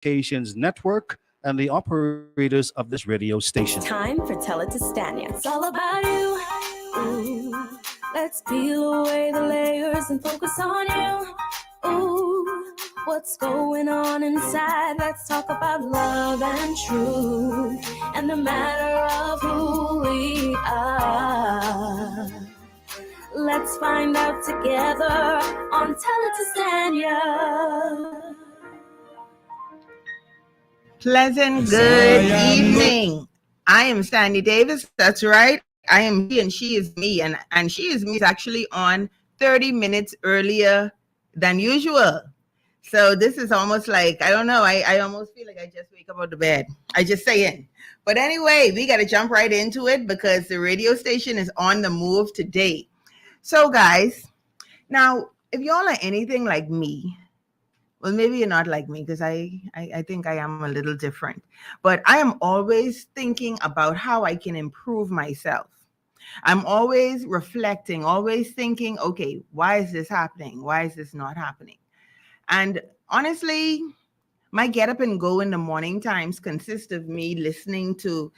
Communications Network and the operators of this radio station. Time for Tell It to Stanya. It's all about you. Ooh, let's peel away the layers and focus on you. Ooh, what's going on inside? Let's talk about love and truth and the matter of who we are. Let's find out together on Tell It to Stanya. Pleasant good evening. I am Stanley Davis. That's right. I am he and she is me. And she is me is actually on 30 minutes earlier than usual. So this is almost like, I don't know. I almost feel like I just wake up out of bed. I just say it. But anyway, we got to jump right into it because the radio station is on the move today. So guys, now if y'all are anything like me, well, maybe you're not like me because I think I am a little different. But I am always thinking about how I can improve myself. I'm always reflecting, always thinking, okay, why is this happening? Why is this not happening? And honestly, my get up and go in the morning times consist of me listening to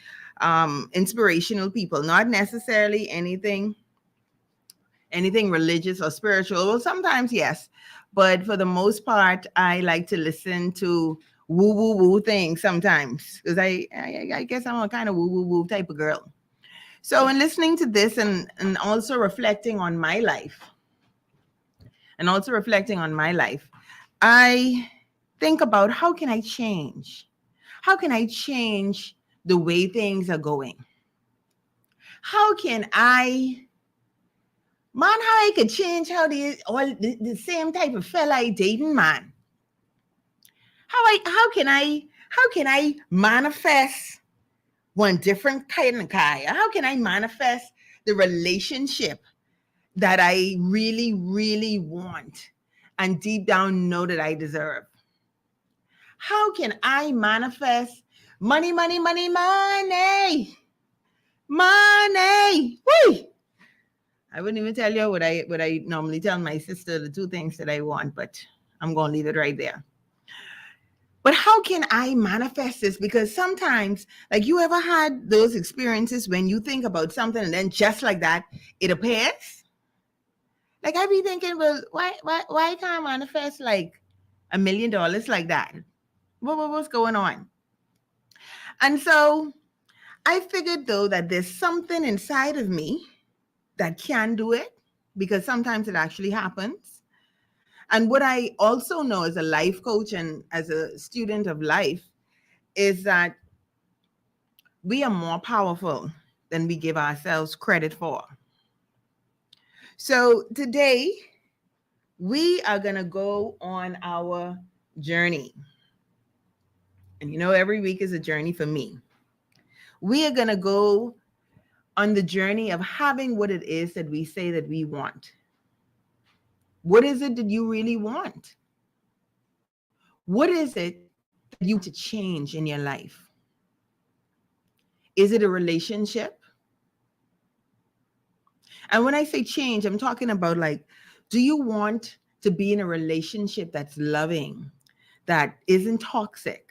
inspirational people, not necessarily anything religious or spiritual. Well, sometimes, yes. But for the most part, I like to listen to woo things sometimes because I guess I'm a kind of woo type of girl. So in listening to this and also reflecting on my life, I think about how can I change? How can I change the way things are going? How can I how I could change how the same type of fella I dating, man? How can I manifest one different kind of guy? How can I manifest the relationship that I really, really want and deep down know that I deserve? How can I manifest money? Woo! I wouldn't even tell you what I normally tell my sister, the two things that I want, but I'm going to leave it right there. But how can I manifest this? Because sometimes, like, you ever had those experiences when you think about something and then just like that, it appears? Like, I be thinking, well, why can't I manifest like $1 million like that? What's going on? And so I figured, though, that there's something inside of me that can do it, because sometimes it actually happens. And what I also know as a life coach and as a student of life is that we are more powerful than we give ourselves credit for. So today we are going to go on our journey. And you know, every week is a journey for me. We are going to go on the journey of having what it is that we say that we want. What is it that you really want? What is it that you want to change in your life? Is it a relationship? And when I say change, I'm talking about, like, do you want to be in a relationship that's loving, that isn't toxic?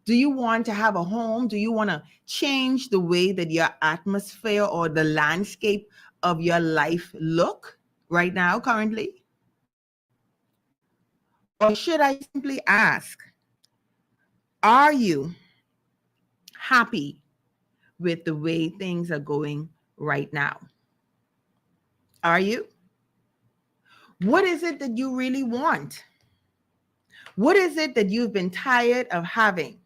Do you want to have a home? Do you want to change the way that your atmosphere or the landscape of your life look right now, currently? Or should I simply ask, are you happy with the way things are going right now? Are you? What is it that you really want? What is it that you've been tired of having?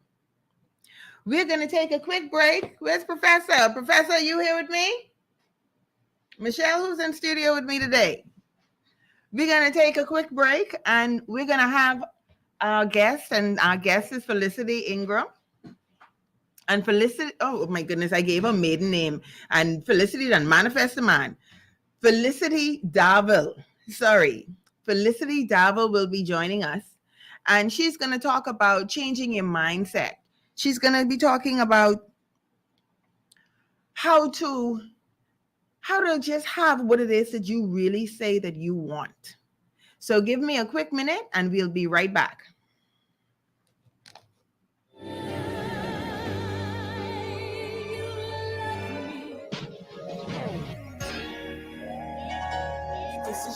We're going to take a quick break. Where's Professor? Professor, are you here with me? Michelle, who's in studio with me today? We're going to take a quick break and we're going to have our guest, and our guest is Felicity Ingram. And Felicity, oh my goodness, I gave her maiden name, and Felicity done manifest a man. Felicity Darville. Felicity Darville will be joining us, and she's going to talk about changing your mindset. She's going to be talking about how to just have what it is that you really say that you want. So give me a quick minute and we'll be right back.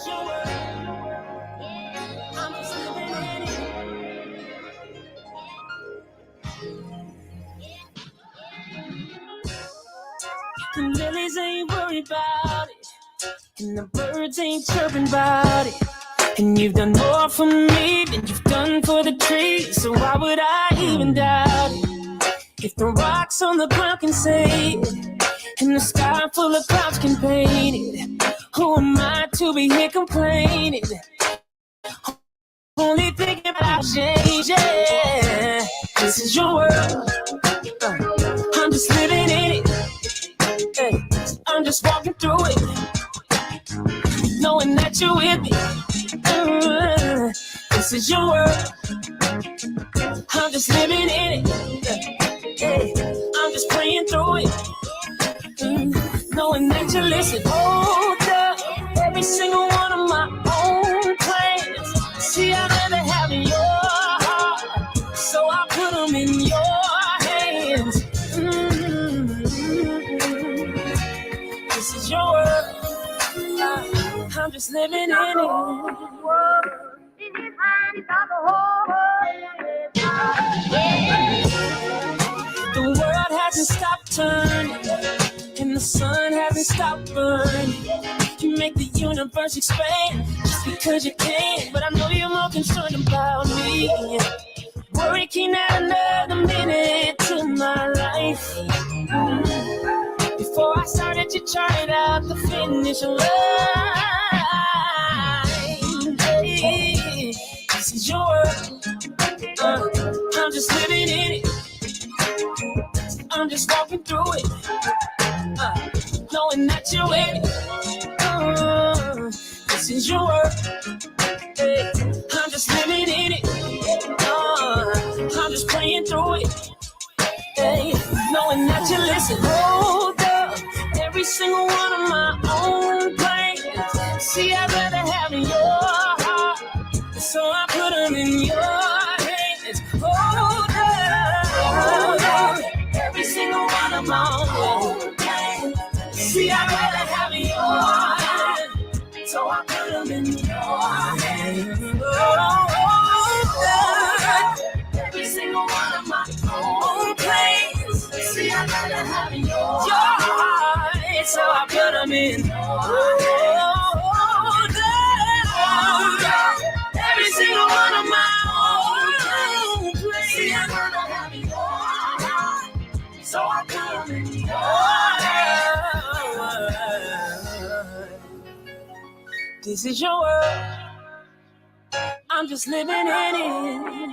is your world. I'm just living in it. The lilies ain't worried about it, and the birds ain't chirping about it. And you've done more for me than you've done for the trees, so why would I even doubt it? If the rocks on the ground can say it, and the sky full of clouds can paint it, who am I to be here complaining? Only thinking about change, yeah. This is your world. I'm just living in it. Hey, I'm just walking through it, knowing that you're with me. This is your world. I'm just living in it. Hey, I'm just praying through it, knowing that you listen. Hold up, every single one of my own plans. See, I'd rather have in your heart, so I put them in your hands. This is your world. I'm just living in it. The world hasn't stopped turning, and the sun hasn't stopped burning. You make the universe expand just because you can, but I know you're more concerned about me. Worry can't add another minute to my life. Before I started, you charted out the finish line. Hey, this is your world. I'm just living in it. I'm just walking through it, knowing that you're with it. This is your world. Hey, I'm just living in it. I'm just praying through it. Hey, knowing that you listen. Hold up, every single one of my own plans. See, I'd rather have in your heart, so I put them in your hands. Hold up, every single one of my own plans. See, I'd rather have in your heart, so I put them in your hands. Every single one of my own plans. See, I'd rather have in your heart, so I put them in. Every single one of my own plans. See, I'd rather have in your heart, so I put them in your heart. This is your world. I'm just living in it.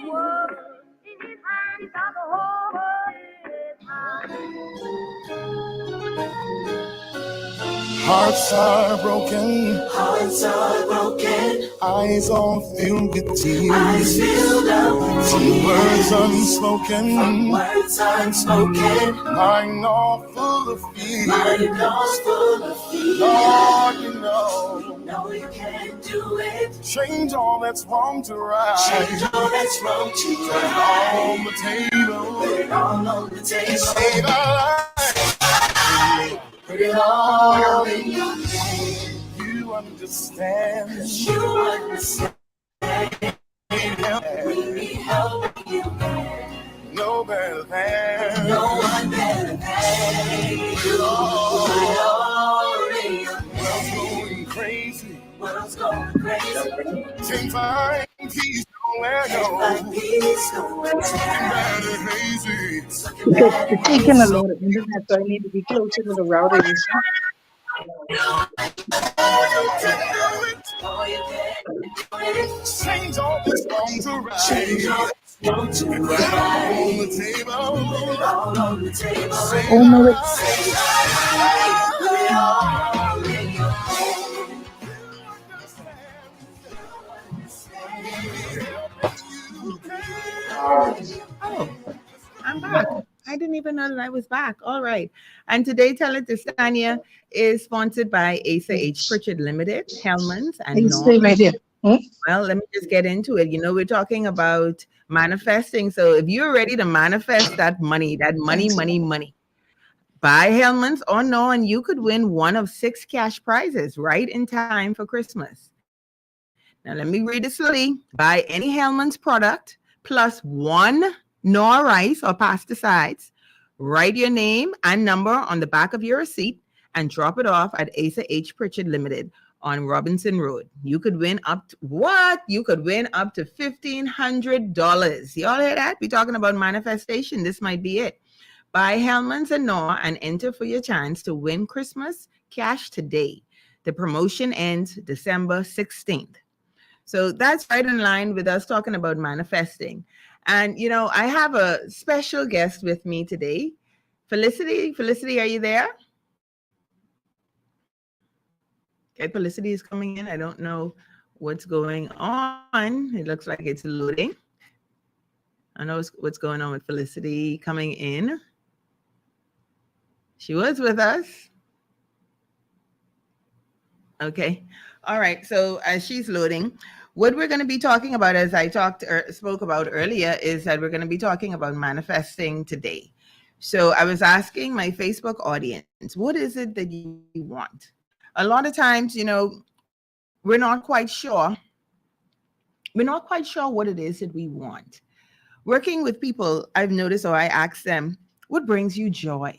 Hearts are broken, Hearts are broken, eyes all filled with tears. eyes filled up with Some tears. words unspoken, Words unspoken, mind all full of fear. mind all full of fear. Lord, you know you can't do it. change all that's wrong to right. Change all that's wrong to Put it right. on the table, Put it all on the table. save our life. Put it all in your hands. You understand, You understand. We need help. You no better than. no one better than you. Put it all in your hands. World's going crazy, World's going crazy. can't find peace nowhere, no. Like peace, no one's Looking bad and hazy. Because it's taking a lot of internet, so I need to be closer to the router. You see? Change all this wrong to right. Change all that's wrong to Put it right. on the table. Put it all on the table. Oh no, it's Put it all in your hands. Oh, I'm back. I didn't even know that I was back. All right. And today, Tell It To Stanya is sponsored by Asa H. Pritchard Limited, Hellman's, and you Norm. stay right here. Well, let me just get into it. You know, we're talking about manifesting. So if you're ready to manifest that money, buy Hellman's or no, and you could win one of 6 cash prizes right in time for Christmas. Now, let me read it slowly. Buy any Hellman's product plus one nor rice or pasta sides. Write your name and number on the back of your receipt and drop it off at Asa H. Pritchard Limited on Robinson Road. You could win up to what? You could win up to $1,500. Y'all hear that? We're talking about manifestation. This might be it. Buy Hellman's and Knorr and enter for your chance to win Christmas cash today. The promotion ends December 16th. So that's right in line with us talking about manifesting. And, you know, I have a special guest with me today. Felicity. Felicity, are you there? Okay, Felicity is coming in. I don't know what's going on. It looks like it's loading. I know what's going on with Felicity coming in. She was with us. Okay. All right. So as she's loading, what we're going to be talking about, as I spoke about earlier, is that we're going to be talking about manifesting today. So I was asking my Facebook audience, what is it that you want? A lot of times, you know, we're not quite sure what it is that we want. Working with people, I've noticed, or I ask them, what brings you joy?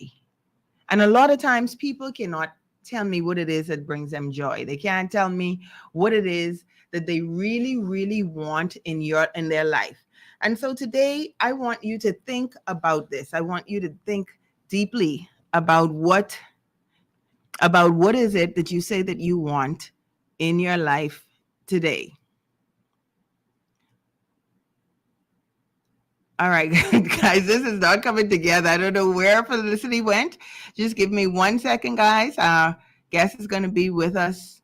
And a lot of times people cannot tell me what it is that brings them joy. They can't tell me what it is that they really, really want in their life. And so today I want you to think about this. I want you to think deeply about what is it that you say that you want in your life today. All right, guys, this is not coming together. I don't know where Felicity went. Just give me 1 second, guys. Our guest is going to be with us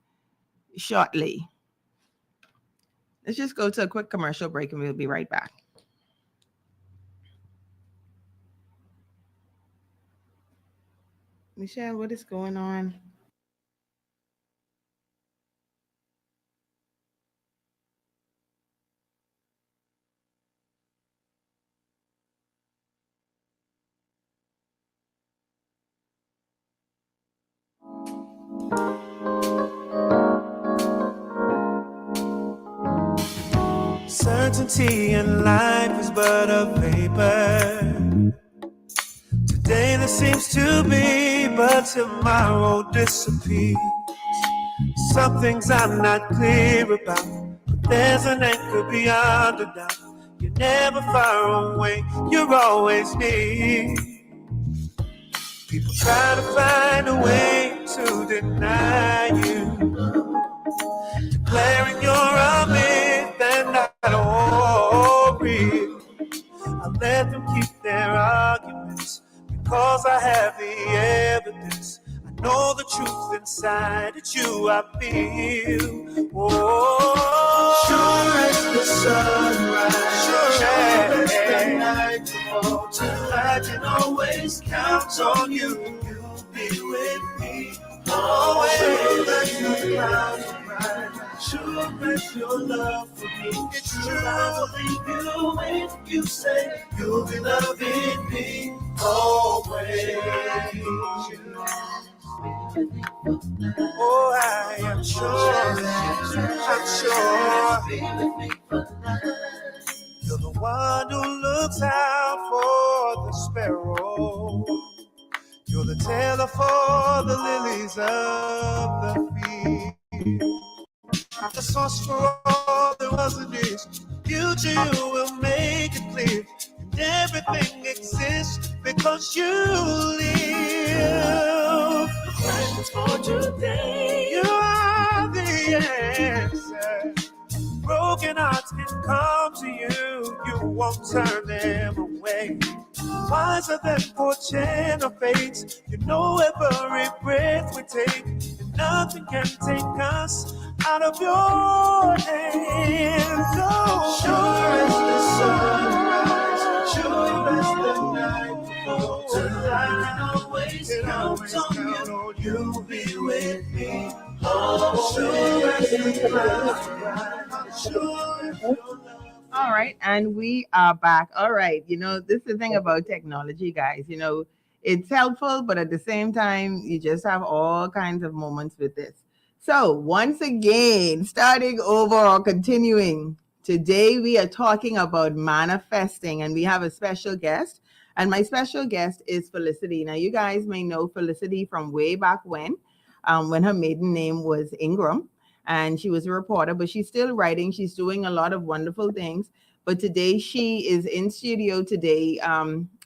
shortly. Let's just go to a quick commercial break and we'll be right back. Michelle, what is going on? Certainty in life is but a vapor. Today there seems to be, but tomorrow disappears. Some things I'm not clear about, but there's an anchor beyond a doubt. You're never far away, you're always near. People try to find a way to deny you, declaring you're a myth and not all real. I let them keep their arguments because I have the evidence. I know the truth inside. It's you I feel. Oh, sure as the sunrise, sure as the night falls, I can always count on you. You'll be with me always. Sure as the clouds rise, sure as your love for me. It's true. I believe you when you say you'll be loving me always. Oh, I am sure, you're the one who looks out for the sparrow. You're the teller for the lilies of the field. The source for all there was and is. Future you will make it clear. And everything exists because you live. Friends for today. You are the answer. Broken hearts can come to you. You won't turn them away. Wiser than fortune or fate. You know every breath we take. And nothing can take us out of your hands. Oh, sure as the sunrise, sure as the night falls, I can always count on you. You'll be with me. Oh, sure as the clouds rise, sure as your love. All right, and we are back. All right, you know, this is the thing about technology, guys. You know, it's helpful, but at the same time, you just have all kinds of moments with this. So, once again, starting over or continuing, today we are talking about manifesting, and we have a special guest. And my special guest is Felicity. Now, you guys may know Felicity from way back when her maiden name was Ingram, and she was a reporter, but she's still writing. She's doing a lot of wonderful things. But today she is in studio today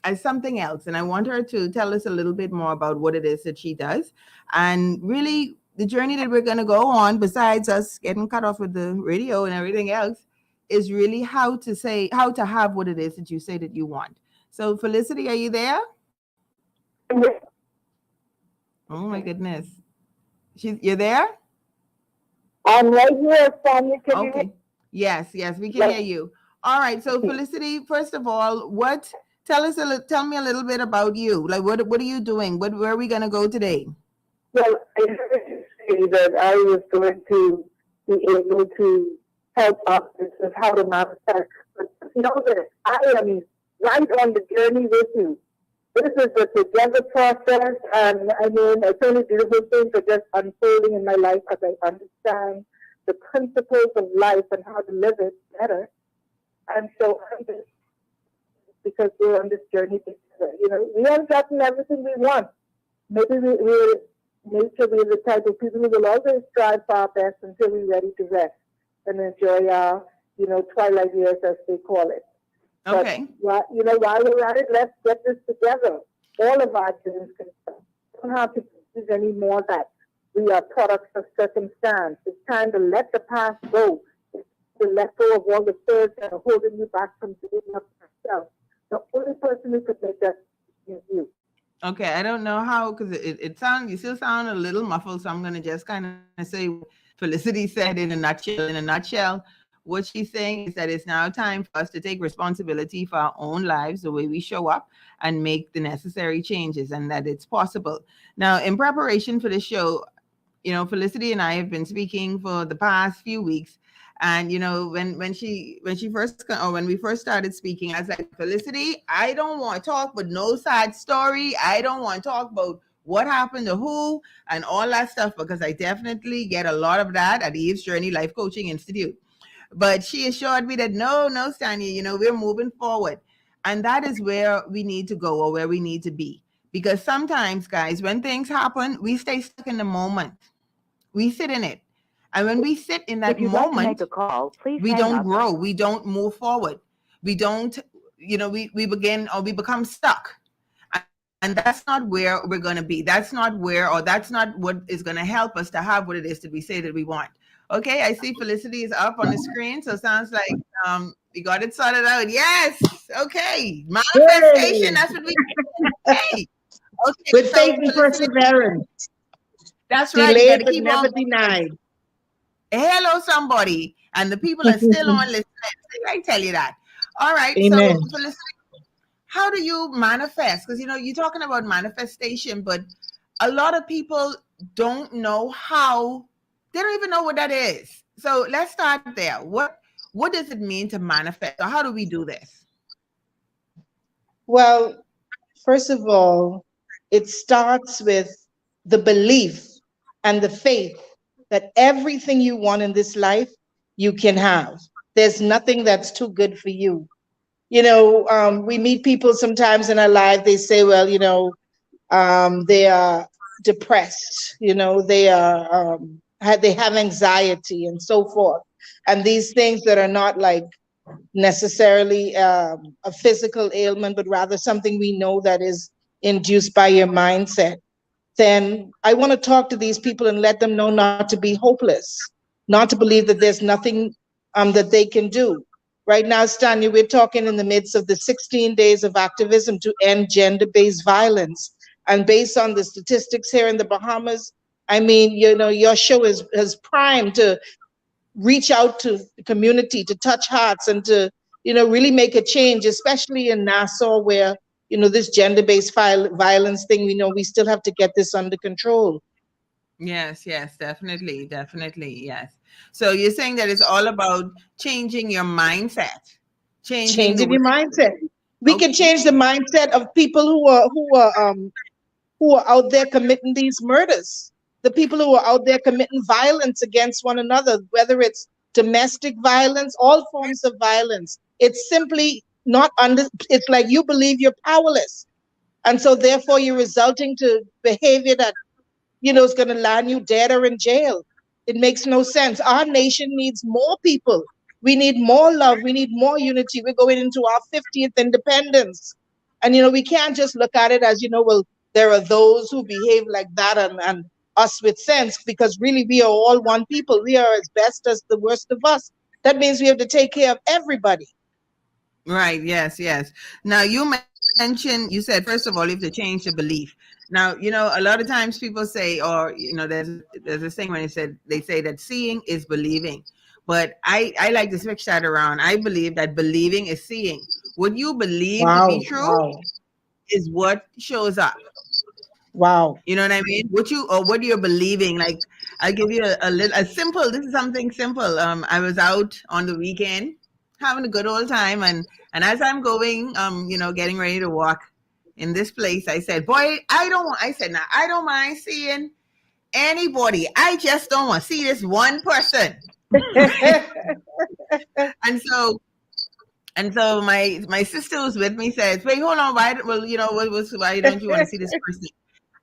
as something else. And I want her to tell us a little bit more about what it is that she does. And really, the journey that we're going to go on, besides us getting cut off with the radio and everything else, is really how to have what it is that you say that you want. So, Felicity, are you there? Oh my goodness. You're there? I'm right here, Stanya. Can you Okay. Yes, we can hear you. All right. So, Felicity, first of all, tell me a little bit about you. Like, what are you doing? Where are we going to go today? Well, I heard you say that I was going to be able to help others with how to manifest. But know that I am right on the journey with you. This is a together process, and I mean, so many beautiful things are just unfolding in my life as I understand the principles of life and how to live it better. And so I'm just, because we're on this journey together. You know, we haven't gotten everything we want. Maybe we're the type of people who will always strive for our best until we're ready to rest and enjoy our, twilight years, as they call it. Okay. But, while we're at it, let's get this together. All of our dreams can don't have to believe anymore that we are products of circumstance. It's time to let the past go. It's to let go of all the fears that are holding you back from doing up yourself. The only person who could make that is you. Okay, I don't know how, because you still sound a little muffled, so I'm going to just kind of say what Felicity said in a nutshell. In a nutshell, what she's saying is that it's now time for us to take responsibility for our own lives, the way we show up, and make the necessary changes, and that it's possible. Now, in preparation for this show, Felicity and I have been speaking for the past few weeks. And when we first started speaking, I was like, Felicity, I don't want to talk but no side story. I don't want to talk about what happened to who and all that stuff, because I definitely get a lot of that at Eve's Journey Life Coaching Institute. But she assured me that no, Stanya, we're moving forward. And that is where we need to go, or where we need to be. Because sometimes, guys, when things happen, we stay stuck in the moment. We sit in it. And when we sit in that moment, we don't grow. We don't move forward. We don't, we become stuck. And that's not where we're going to be. That's not what is going to help us to have what it is that we say that we want. Okay, I see Felicity is up on the screen. So it sounds like we got it sorted out. Yes. Okay. Manifestation. That's what we say. Okay. With faith and perseverance. That's right. Delayed but never denied. Hello, somebody. And the people are still on listening. I tell you that. All right. Amen. So Felicity, how do you manifest? Because, you're talking about manifestation, but a lot of people don't know how. They don't even know what that is. So let's start there. What does it mean to manifest? Or how do we do this? Well, first of all, it starts with the belief and the faith that everything you want in this life, you can have. There's nothing that's too good for you. We meet people sometimes in our life, they say, well, they are depressed, they have anxiety and so forth. And these things that are not like necessarily a physical ailment, but rather something we know that is induced by your mindset. Then I want to talk to these people and let them know not to be hopeless, not to believe that there's nothing that they can do. Right now, Stanya, we're talking in the midst of the 16 days of activism to end gender-based violence. And based on the statistics here in the Bahamas, I mean, your show is primed to reach out to the community, to touch hearts, and to, really make a change, especially in Nassau, where, this gender-based violence thing, we still have to get this under control. Yes, definitely, yes. So you're saying that it's all about changing your mindset, changing your mindset. We can change the mindset of people who are out there committing these murders. the people who are out there committing violence against one another, whether it's domestic violence, all forms of violence. It's simply not under, it's like you believe you're powerless. And so therefore you're resulting to behavior that, is going to land you dead or in jail. It makes no sense. Our nation needs more people. We need more love. We need more unity. We're going into our 50th independence. And, we can't just look at it as, well, there are those who behave like that and us with sense, because really we are all one people. We are as best as the worst of us. That means we have to take care of everybody. Right. Yes. Yes. Now you mentioned, you said, first of all, you have to change the belief. Now, a lot of times people say, or, there's this thing when they say that seeing is believing. But I like to switch that around. I believe that believing is seeing. What you believe to be true is what shows up. Wow. You know what I mean? What you're believing. Like, I'll give you a simple, this is something simple. I was out on the weekend having a good old time, and as I'm going, getting ready to walk in this place, I said, boy, I don't mind seeing anybody. I just don't want to see this one person. And so my sister was with me, says, wait, hold on, why don't you want to see this person?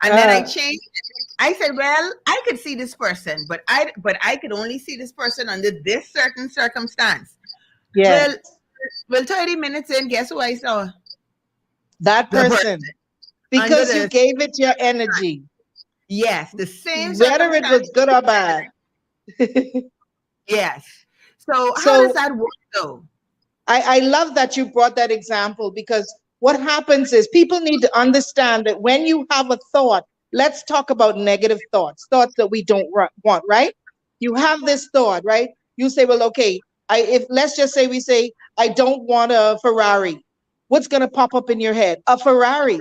And then I changed it. I said, well, I could see this person, but I could only see this person under this certain circumstance. Yeah. Well, 30 minutes in, guess who I saw? That person. Because you gave it your energy. Yes, the same. Whether it was good or bad. Yes. So how does that work though? I love that you brought that example, because what happens is people need to understand that when you have a thought, let's talk about negative thoughts that we don't want, right? You have this thought, right? You say, well, okay, let's just say we say, I don't want a Ferrari. What's going to pop up in your head? A Ferrari.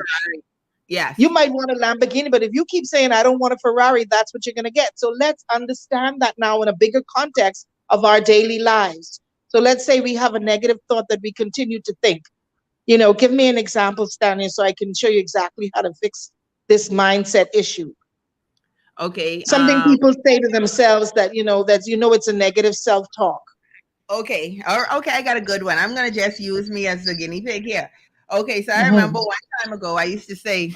Yes. You might want a Lamborghini, but if you keep saying, I don't want a Ferrari, that's what you're going to get. So let's understand that now in a bigger context of our daily lives. So let's say we have a negative thought that we continue to think. Give me an example, Stanya, so I can show you exactly how to fix this mindset issue. Okay. Something people say to themselves that, it's a negative self-talk. Okay. Okay, I got a good one. I'm going to just use me as the guinea pig here. Okay, so I remember one time ago, I used to say,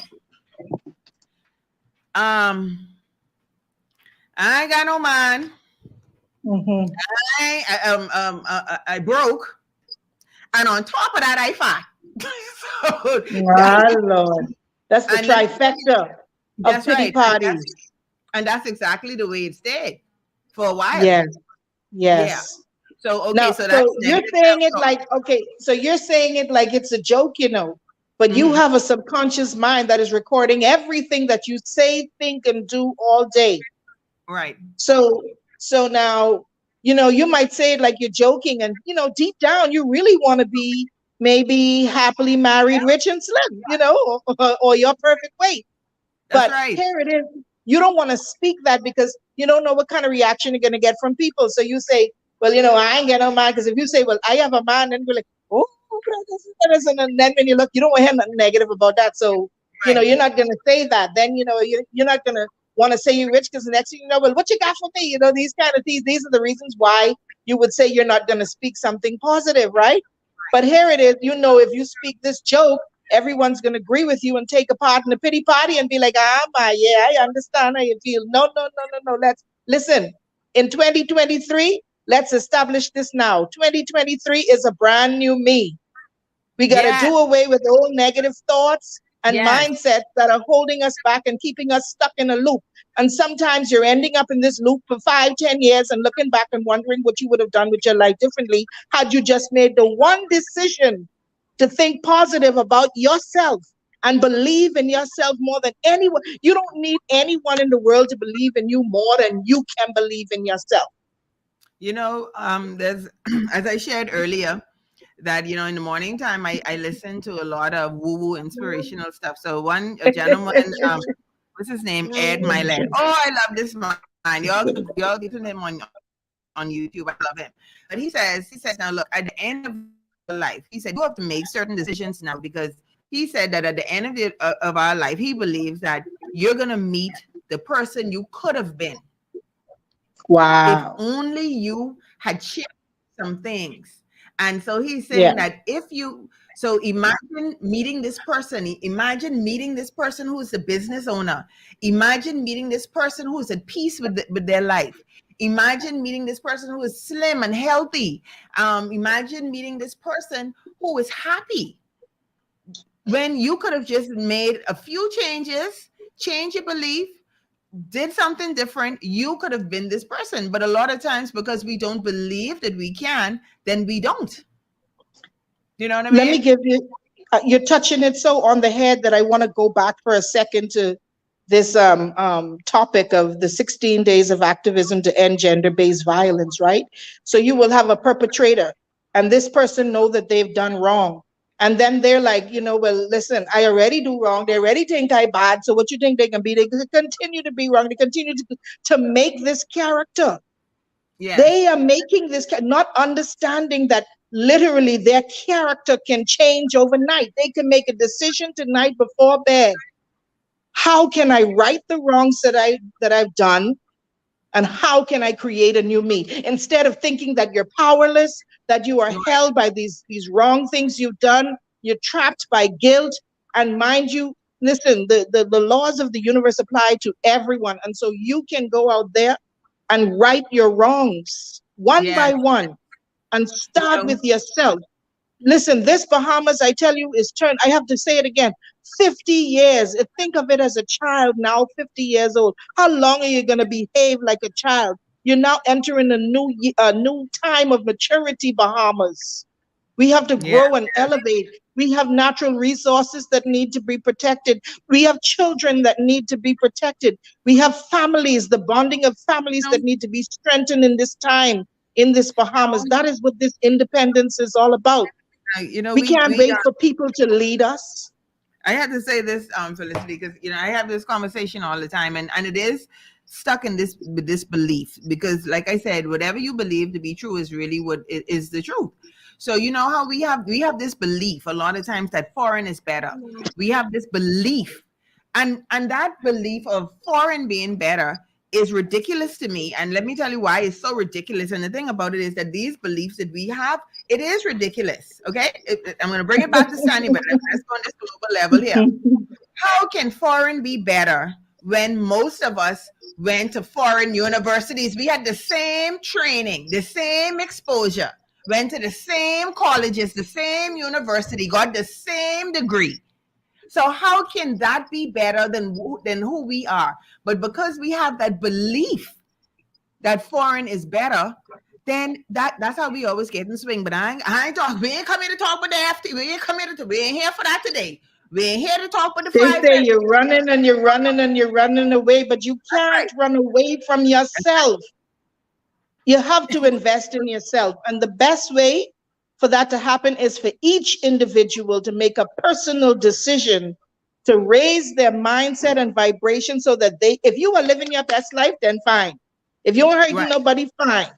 I ain't got no man. I broke. And on top of that, I fought. Lord. That's the trifecta of pity parties. And that's exactly the way it stayed for a while. Yes. Yeah. So, okay, now, so that's you're saying it like, so you're saying it like it's a joke, but you have a subconscious mind that is recording everything that you say, think, and do all day. Right. So now, you might say it like you're joking, and, deep down, you really want to be maybe happily married, rich and slim, or your perfect weight. But here it is. You don't want to speak that because you don't know what kind of reaction you're going to get from people. So you say, well, I ain't got no man. Because if you say, well, I have a man, then we're like, oh, and then when you look, you don't want to hear nothing negative about that. So, you're not going to say that. Then, you're not going to want to say you're rich, because the next thing you know, well, what you got for me? These kind of things. These are the reasons why you would say you're not going to speak something positive, right? But here it is, if you speak this joke, everyone's going to agree with you and take a part in the pity party and be like, I understand how you feel. No. Let's listen. In 2023, let's establish this now. 2023 is a brand new me. We got to do away with all negative thoughts and mindsets that are holding us back and keeping us stuck in a loop. And sometimes you're ending up in this loop for 5-10 years and looking back and wondering what you would have done with your life differently had you just made the one decision to think positive about yourself and believe in yourself more than anyone. You don't need anyone in the world to believe in you more than you can believe in yourself. There's, as I shared earlier, that, in the morning time, I listen to a lot of woo-woo inspirational stuff. So a gentleman, what's his name? Ed Milet. Oh, I love this man. Y'all get to him on YouTube. I love him. But he says, now look, at the end of life, he said, you have to make certain decisions now, because he said that at the end of our life, he believes that you're going to meet the person you could have been. Wow. If only you had changed some things. And so he's Yeah. saying that if you, so imagine meeting this person, imagine meeting this person who is a business owner, imagine meeting this person who is at peace with their life, imagine meeting this person who is slim and healthy, imagine meeting this person who is happy, when you could have just made a few changes, change your belief, did something different, you could have been this person. But a lot of times, because we don't believe that we can, then we don't. You know what I Let me mean? give you, you're touching it so on the head that I want to go back for a second to this topic of the 16 days of activism to end gender-based violence, right? So you will have a perpetrator, and this person know that they've done wrong. And then they're like, well, listen, I already do wrong. They already think I bad. So what you think they can be? They can continue to be wrong. They continue to make this character. Yes. They are making this, not understanding that literally their character can change overnight. They can make a decision tonight before bed. How can I right the wrongs that I've done? And how can I create a new me? Instead of thinking that you're powerless, that you are held by these wrong things you've done, you're trapped by guilt. And mind you, listen, the laws of the universe apply to everyone. And so you can go out there and right your wrongs one by one and start with yourself. Listen, this Bahamas, I tell you, is turned, I have to say it again, 50 years. Think of it as a child now, 50 years old. How long are you going to behave like a child? You're now entering a new time of maturity, Bahamas. We have to grow and elevate. We have natural resources that need to be protected. We have children that need to be protected. We have families, the bonding of families that need to be strengthened in this time, in this Bahamas. That is what this independence is all about. We can't wait for people to lead us. I had to say this, Felicity, because I have this conversation all the time, and it is stuck in this belief, because like I said, whatever you believe to be true is really what is the truth. So you know how we have this belief a lot of times that foreign is better. We have this belief, and that belief of foreign being better is ridiculous to me. And let me tell you why it's so ridiculous. And the thing about it is that these beliefs that we have, it is ridiculous. Okay, I'm going to bring it back to Stanya, but let's go on this global level here. How can foreign be better when most of us went to foreign universities? We had the same training, the same exposure, went to the same colleges, the same university, got the same degree. So how can that be better than who we are? But because we have that belief that foreign is better, then that's how we always get in swing. But I ain't talk. We ain't come here to talk about the FT. We ain't here for that today. We ain't here to talk about the They five. say you're running and you're running and you're running away, but you can't run away from yourself. You have to invest in yourself. And the best way for that to happen is for each individual to make a personal decision to raise their mindset and vibration so that if you are living your best life, then fine. If you aren't hurting nobody, fine.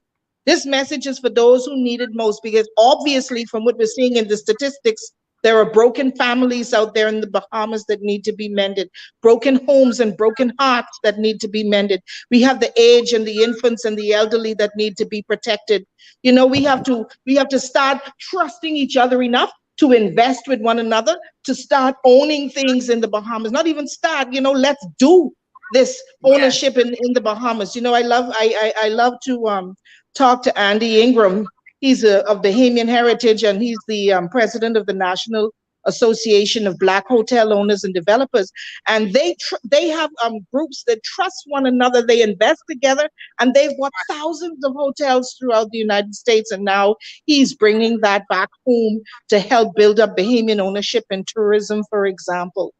This message is for those who need it most, because obviously from what we're seeing in the statistics, there are broken families out there in the Bahamas that need to be mended, broken homes and broken hearts that need to be mended. We have the aged and the infants and the elderly that need to be protected. We have to start trusting each other enough to invest with one another, to start owning things in the Bahamas. Not even start, let's do this ownership in the Bahamas. I love to talk to Andy Ingram. He's of Bahamian heritage, and he's the president of the National Association of Black Hotel Owners and Developers. And they have groups that trust one another. They invest together, and they've bought thousands of hotels throughout the United States. And now he's bringing that back home to help build up Bahamian ownership and tourism, for example.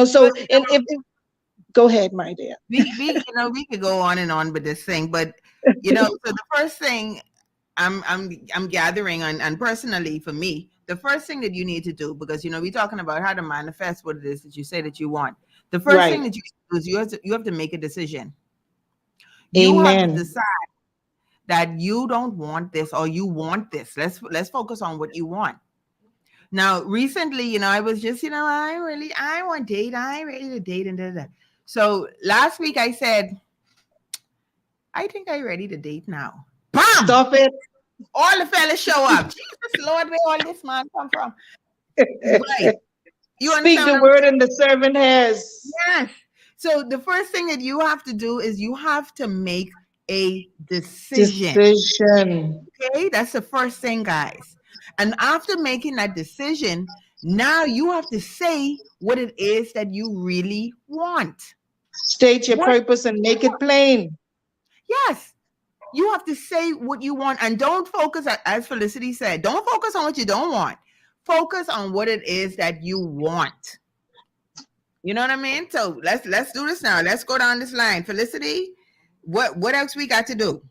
So go ahead, my dear. We could go on and on with this thing, but so the first thing I'm gathering, and personally for me, the first thing that you need to do, because we're talking about how to manifest what it is that you say that you want. The first thing that you do is you have to make a decision. You have to decide that you don't want this or you want this. Let's focus on what you want. Now, recently, I was just, I want date. I ain't ready to date and da. So last week I said, I think I'm ready to date now. Bam! Stop it. All the fellas show up. Jesus Lord, where all this man come from? Right. You Speak understand the what I'm word and the servant has. Yes. So the first thing that you have to do is you have to make a decision. Okay, that's the first thing, guys. And after making that decision, now you have to say what it is that you really want. State your What? purpose and make it plain. Yes. You have to say what you want and don't focus, as Felicity said, don't focus on what you don't want. Focus on what it is that you want. You know what I mean? So let's do this now. Let's go down this line. Felicity, what else we got to do?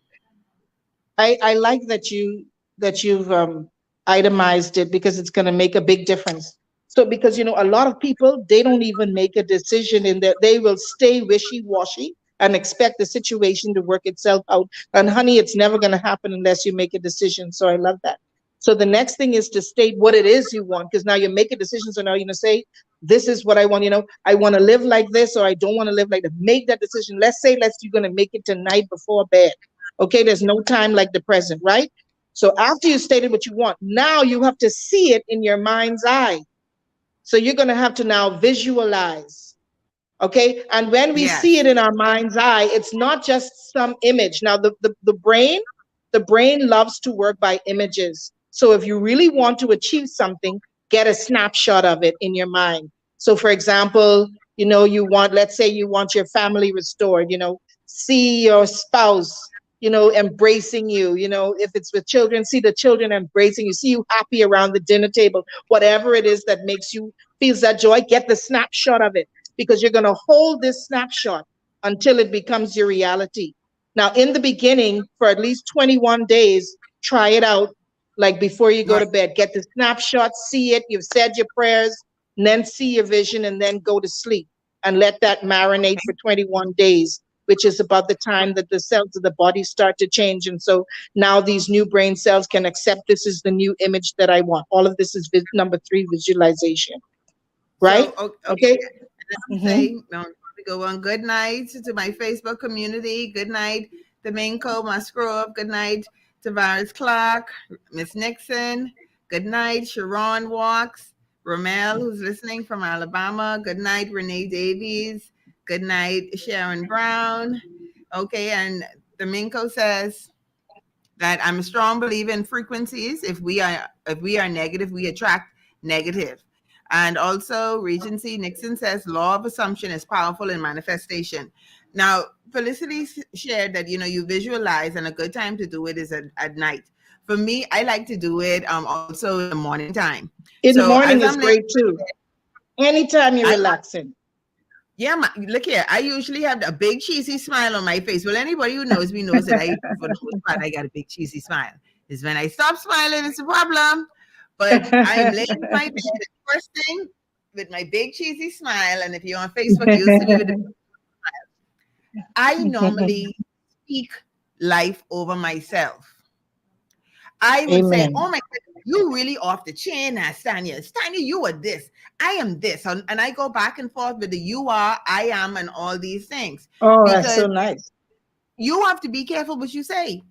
I like that you've itemized it because it's going to make a big difference. So because a lot of people, they don't even make a decision in that they will stay wishy-washy and expect the situation to work itself out. And honey, it's never going to happen unless you make a decision. So I love that. So the next thing is to state what it is you want, because now you make a decision. So now you're going to say, this is what I want. I want to live like this, or I don't want to live like that. Make that decision. Let's say you're going to make it tonight before bed. Okay, there's no time like the present, right? So after you stated what you want, now you have to see it in your mind's eye. So you're going to have to now visualize. Okay, and when we see it in our mind's eye, it's not just some image. Now the brain loves to work by images. So if you really want to achieve something, get a snapshot of it in your mind. So for example, let's say you want your family restored, see your spouse, embracing you, if it's with children, see the children embracing you, see you happy around the dinner table, whatever it is that makes you feels that joy, get the snapshot of it, because you're going to hold this snapshot until it becomes your reality. Now, in the beginning, for at least 21 days, try it out, like before you go to bed, get the snapshot, see it, you've said your prayers, and then see your vision, and then go to sleep and let that marinate for 21 days, which is about the time that the cells of the body start to change. And so now these new brain cells can accept this is the new image that I want. All of this is number 3, visualization. Right? So, okay. Say, go on. Good night to my Facebook community. Good night, Domingo Musgrove. Good night, Tavares Clark, Miss Nixon. Good night, Sharon Walks. Romel, who's listening from Alabama. Good night, Renee Davies. Good night, Sharon Brown. Okay, and Domingo says that I'm a strong believer in frequencies. If we are negative, we attract negative. And also, Regency Nixon says law of assumption is powerful in manifestation. Now, Felicity shared that you visualize, and a good time to do it is at night. For me, I like to do it also in the morning time. In the morning is great too. Anytime you're relaxing. Yeah, look here. I usually have a big cheesy smile on my face. Well, anybody who knows me knows that for the most part, I got a big cheesy smile. Is when I stop smiling, it's a problem. But I'm laying in my bed first thing with my big cheesy smile. And if you're on Facebook, you'll see me with the smile. I normally speak life over myself. I would say, oh my God, you really off the chain now, Stanya. Stanya, you are this. I am this. And I go back and forth with the you are, I am, and all these things. Oh, that's so nice. You have to be careful what you say.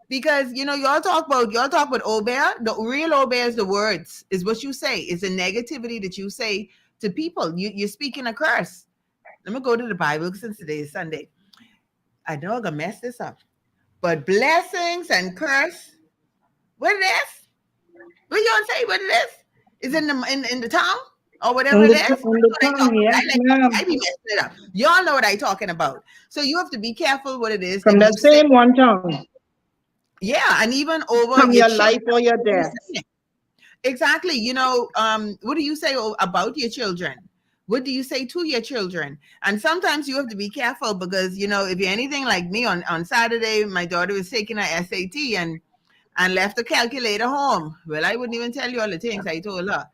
Because, y'all talk about Obeah. The real Obeah is the words, is what you say. It's the negativity that you say to people. You're speaking a curse. Let me go to the Bible since today is Sunday. I know I'm going to mess this up. But blessings and curse, what it is? What you going to say? What it is? Is in the tongue? Or whatever it is. I be messing it up. Y'all know what I'm talking about. So you have to be careful what it is. From that same one tongue. Yeah, and even over from your life or your death. Exactly. What do you say about your children? What do you say to your children? And sometimes you have to be careful because, if you're anything like me, on Saturday, my daughter was taking her SAT and left the calculator home. Well, I wouldn't even tell you all the things I told her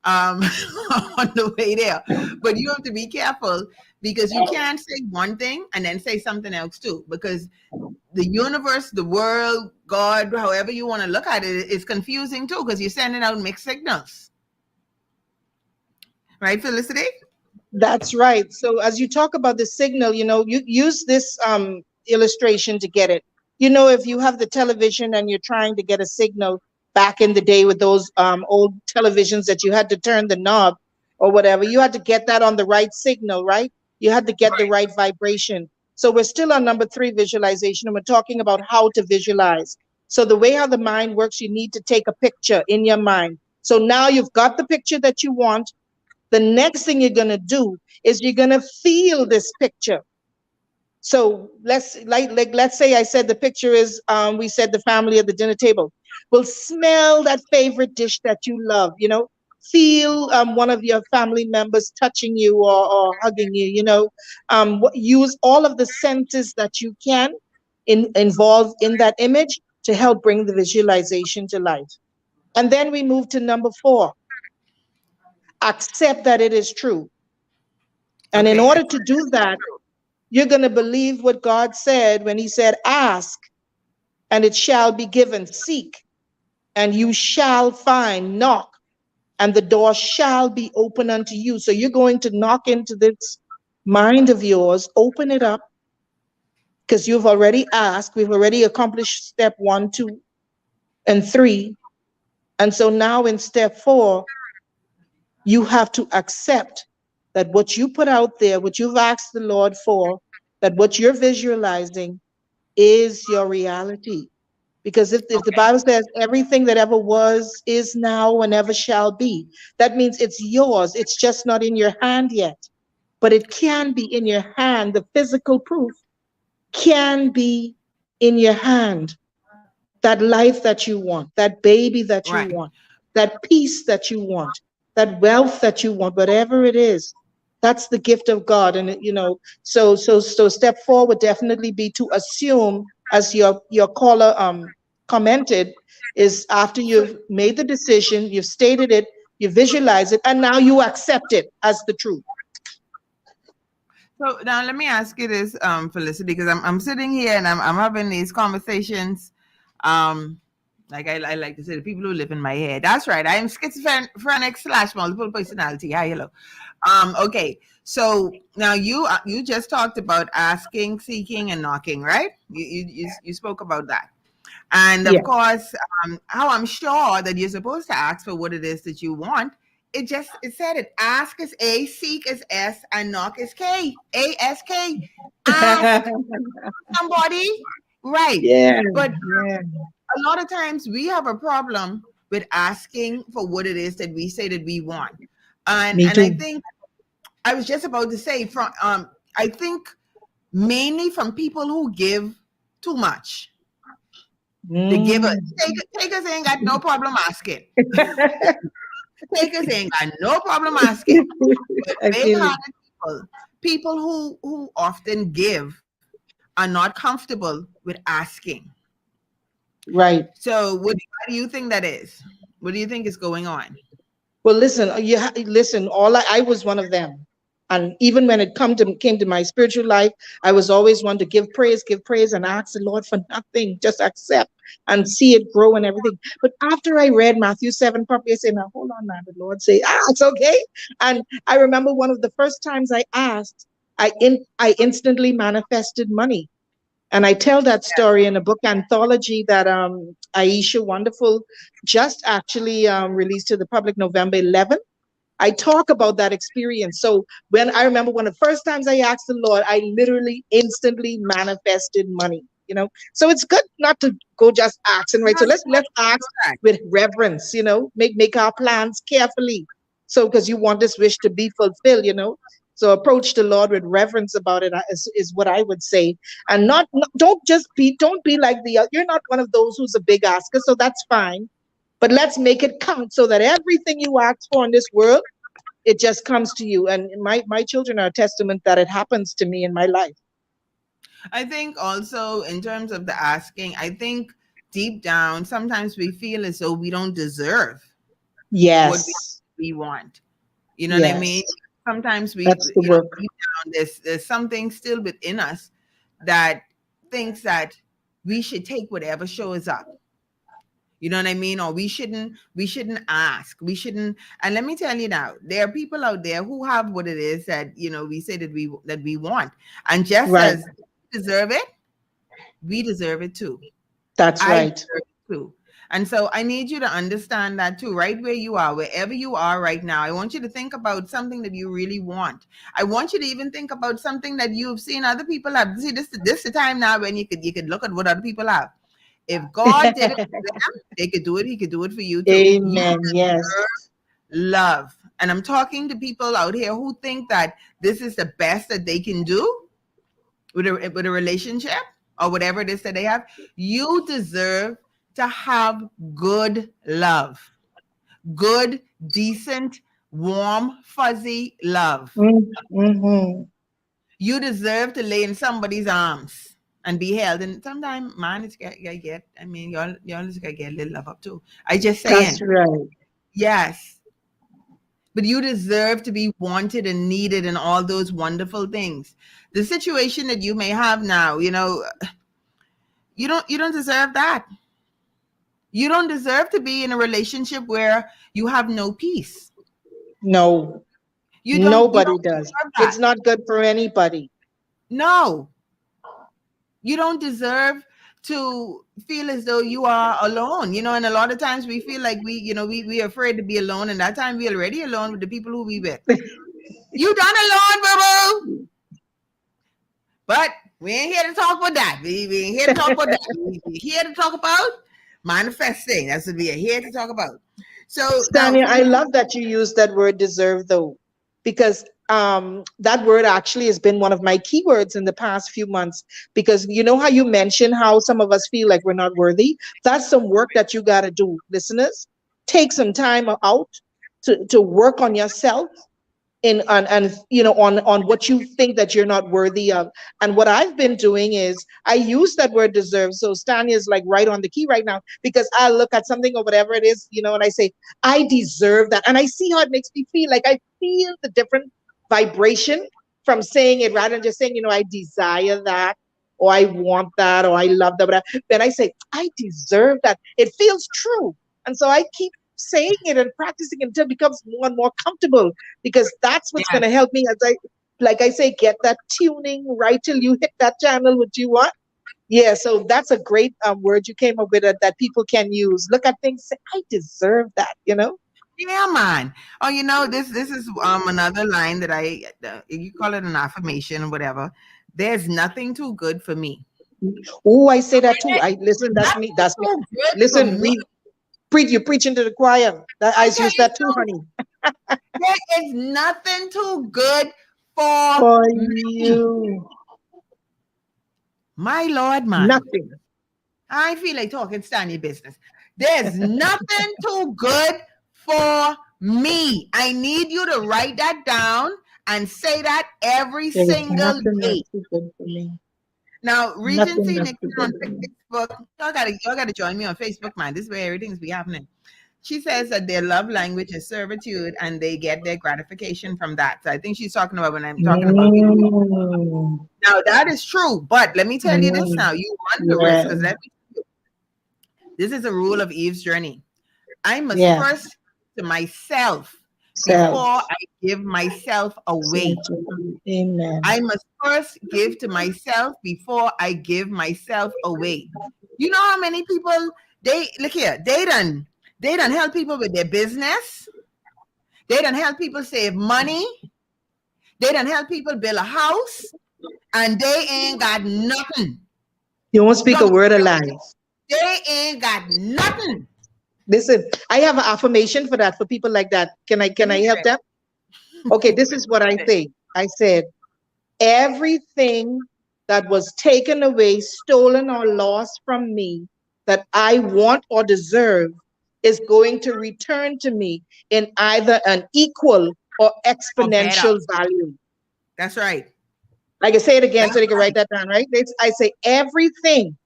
on the way there. But you have to be careful because you can't say one thing and then say something else too, because the universe, the world, God, however you want to look at it, is confusing too, because you're sending out mixed signals. Right, Felicity? That's right. So as you talk about the signal, you use this illustration to get it. If you have the television and you're trying to get a signal back in the day with those old televisions that you had to turn the knob or whatever, you had to get that on the right signal, right? You had to get the right vibration. So we're still on number 3, visualization, and we're talking about how to visualize. So the way how the mind works, you need to take a picture in your mind. So now you've got the picture that you want. The next thing you're going to do is you're going to feel this picture. So let's say I said the picture is we said the family at the dinner table. Will smell that favorite dish that you love, feel one of your family members touching you or hugging you, use all of the senses that you can involve in that image to help bring the visualization to life. And then we move to number 4, accept that it is true. And in Okay. order to do that, you're going to believe what God said when he said, ask and it shall be given, seek and you shall find, knock and the door shall be open unto you. So you're going to knock into this mind of yours, open it up, because you've already asked. We've already accomplished step 1, 2, and 3. And so now in step 4, you have to accept that what you put out there, what you've asked the Lord for, that what you're visualizing is your reality. Because if the Bible says everything that ever was, is now, and ever shall be, that means it's yours. It's just not in your hand yet, but it can be in your hand. The physical proof can be in your hand. That life that you want, that baby that you Right. want, that peace that you want, that wealth that you want, whatever it is, that's the gift of God. And so step 4 would definitely be to assume, as your caller commented, is after you've made the decision, you've stated it, you visualize it, and now you accept it as the truth. So now let me ask you this, Felicity, because I'm sitting here and I'm having these conversations. Like I like to say, the people who live in my head. That's right. I am schizophrenic / multiple personality. Hi, hello. Okay. So now you just talked about asking, seeking, and knocking, right? You spoke about that. And of Yeah. course, how I'm sure that you're supposed to ask for what it is that you want. It said it. Ask is A, seek is S, and knock is K. ASK. Ask somebody. Right. Yeah. But Yeah. a lot of times we have a problem with asking for what it is that we say that we want. And Me I too. think I was just about to say from I think mainly from people who give too much. The givers. Takers ain't got no problem asking. Takers ain't got no problem asking. But I feel it. big-hearted people who often give, are not comfortable with asking. Right. So what do you think that is? What do you think is going on? Well, listen, listen, I was one of them. And even when it came to my spiritual life, I was always one to give praise, and ask the Lord for nothing, just accept and see it grow and everything. But after I read Matthew 7 properly, I said, now hold on, man. The Lord say, it's okay. And I remember one of the first times I asked, I instantly manifested money. And I tell that story in a book anthology that Aisha Wonderful just actually released to the public November 11th. I talk about that experience. So when I remember one of the first times I asked the Lord, I literally instantly manifested money. So it's good not to go just asking, right? So let's ask with reverence. Make our plans carefully. So because you want this wish to be fulfilled. So approach the Lord with reverence about it is what I would say, and don't be like you're not one of those who's a big asker, so that's fine, but let's make it count so that everything you ask for in this world, it just comes to you. And my children are a testament that it happens to me in my life. I think also in terms of the asking, I think deep down sometimes we feel as though we don't deserve what we want. You know what I mean? Sometimes That's the work. deep down there's something still within us that thinks that we should take whatever shows up. You know what I mean? Or we shouldn't ask. We shouldn't. And let me tell you now, there are people out there who have what it is that, we say that we want. And just Right. as we deserve it, we deserve it too. That's I right. deserve it too. And so I need you to understand that too, right where you are, wherever you are right now. I want you to think about something that you really want. I want you to even think about something that you've seen other people have. See, this is the time now when you could look at what other people have. If God did it for them, they could do it. He could do it for you too. You Amen. Yes. love. And I'm talking to people out here who think that this is the best that they can do with a relationship or whatever it is that they have. You deserve to have good love, good, decent, warm, fuzzy love. Mm-hmm. You deserve to lay in somebody's arms and be held. And sometimes, man, it's get. I mean, y'all just gotta get a little love up too. I just saying, That's right. yes. But you deserve to be wanted and needed and all those wonderful things. The situation that you may have now, you don't deserve that. You don't deserve to be in a relationship where you have no peace. No, You nobody don't does. deserve It's that. not good for anybody. No, you don't deserve to feel as though you are alone. And a lot of times we feel like we are afraid to be alone, and that time we're already alone with the people who we with. You done alone, boo boo. But we ain't here to talk about that. We ain't here to talk about that. We're here to talk about manifesting. That's what we are here to talk about. So now, Stanya, I love that you use that word deserve though, because that word actually has been one of my keywords in the past few months. Because you know how you mentioned how some of us feel like we're not worthy? That's some work that you got to do, listeners. Take some time out to work on yourself in and on what you think that you're not worthy of. And what I've been doing is I use that word deserve. So Stanya is like right on the key right now, because I look at something or whatever it is, and I say I deserve that, and I see how it makes me feel. Like I feel the different vibration from saying it, rather than just saying, I desire that, or I want that, or I love that. But then I say I deserve that. It feels true. And so I keep saying it and practicing until it becomes more and more comfortable, because that's what's going yes, to help me, as like I say, get that tuning right till you hit that channel what you want. Yeah, so that's a great word you came up with, that people can use. Look at things, say, I deserve that. yeah, man. Oh, this is another line that you call it an affirmation or whatever. There's nothing too good for me. Oh, I say that too. I listen. That's me. Nothing That's me. too good for Listen, me. you're preaching to the choir. That I I tell use you that too, so. honey. There is nothing too good for For me. you, My Lord, man. nothing. I feel like talking Stanya business. There's nothing too good for me. I need you to write that down and say that every There is single nothing day. that's too good for me. Now, Nothing Regency that's too Nixon good on for me. Facebook, y'all gotta join me on Facebook, man. This is where everything's be happening. She says that their love language is servitude and they get their gratification from that. So I think she's talking about when I'm talking about people. Mm, Now that is true, but let me tell you this mm, now. You run the risk, yeah, because this is a rule of Eve's journey. I must yeah. first to myself before Self. I give myself away. Amen. I must first give to myself before I give myself away. You know how many people look here, they done help people with their business, they done help people save money, they done help people build a house, and they ain't got nothing. You won't speak a word of lies. They ain't got nothing. Listen, I have an affirmation for that, for people like that. Can I help them? Okay, this is what I say. I said, everything that was taken away, stolen, or lost from me that I want or deserve is going to return to me in either an equal or Or better. exponential value. That's right. I can say it again That's so they can write right. that down, right? I say everything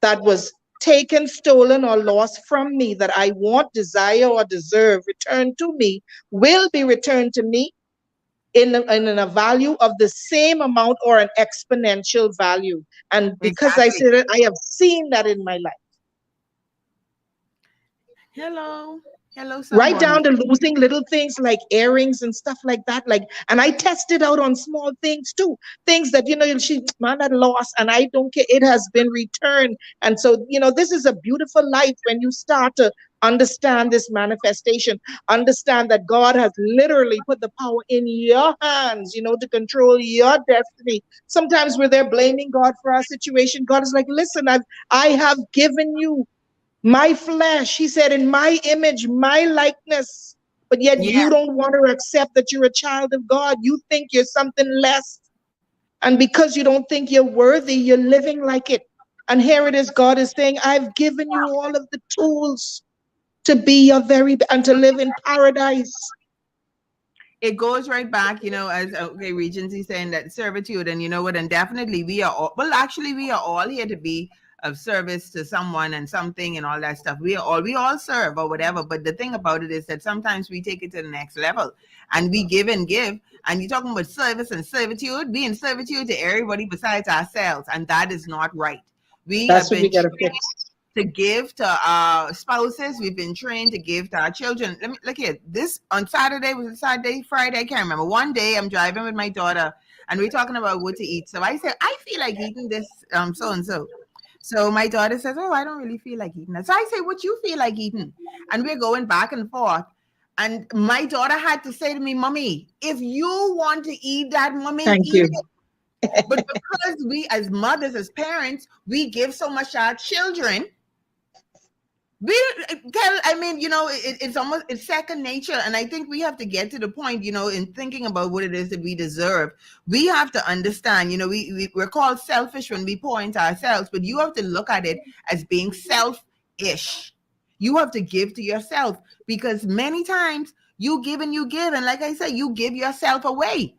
that was taken, stolen, or lost from me that I want, desire, or deserve returned to me will be returned to me in a value of the same amount or an exponential value. And because I Exactly. said it, I have seen that in my life. Hello. Hello, Right somebody. down to losing little things like earrings and stuff like that. Like, and I tested out on small things too, things that, she, man, I lost, and I don't care, it has been returned. And so, this is a beautiful life when you start to understand this manifestation, understand that God has literally put the power in your hands, to control your destiny. Sometimes we're there blaming God for our situation. God is like, listen, I have given you my flesh, he said, in my image, my likeness. But yet Yeah. you don't want to accept that you're a child of God. You think you're something less. And because you don't think you're worthy, you're living like it. And here it is, God is saying, I've given you all of the tools to be your very and to live in paradise. It goes right back, as okay, Regency saying that servitude, and you know what, and definitely we are all, well, actually, we are all here to be of service to someone and something and all that stuff. We all serve or whatever. But the thing about it is that sometimes we take it to the next level and we give and give. And you're talking about service and servitude, being servitude to everybody besides ourselves, and that is not right. We have That's what we been got to fix. to give to our spouses. We've been trained to give to our children. Let me look here. This on Saturday, was it Saturday, Friday? I can't remember. One day I'm driving with my daughter and we're talking about what to eat. So I said, I feel like eating this so and so. So my daughter says, oh, I don't really feel like eating that. So I say, what you feel like eating? And we're going back and forth. And my daughter had to say to me, Mommy, if you want to eat that, Mommy, Thank eat you. it. But because we as mothers, as parents, we give so much to our children, it's almost, it's second nature. And I think we have to get to the point, in thinking about what it is that we deserve. We have to understand, we're called selfish when we pour into ourselves, but you have to look at it as being selfish. You have to give to yourself, because many times you give and you give, and like I said, you give yourself away.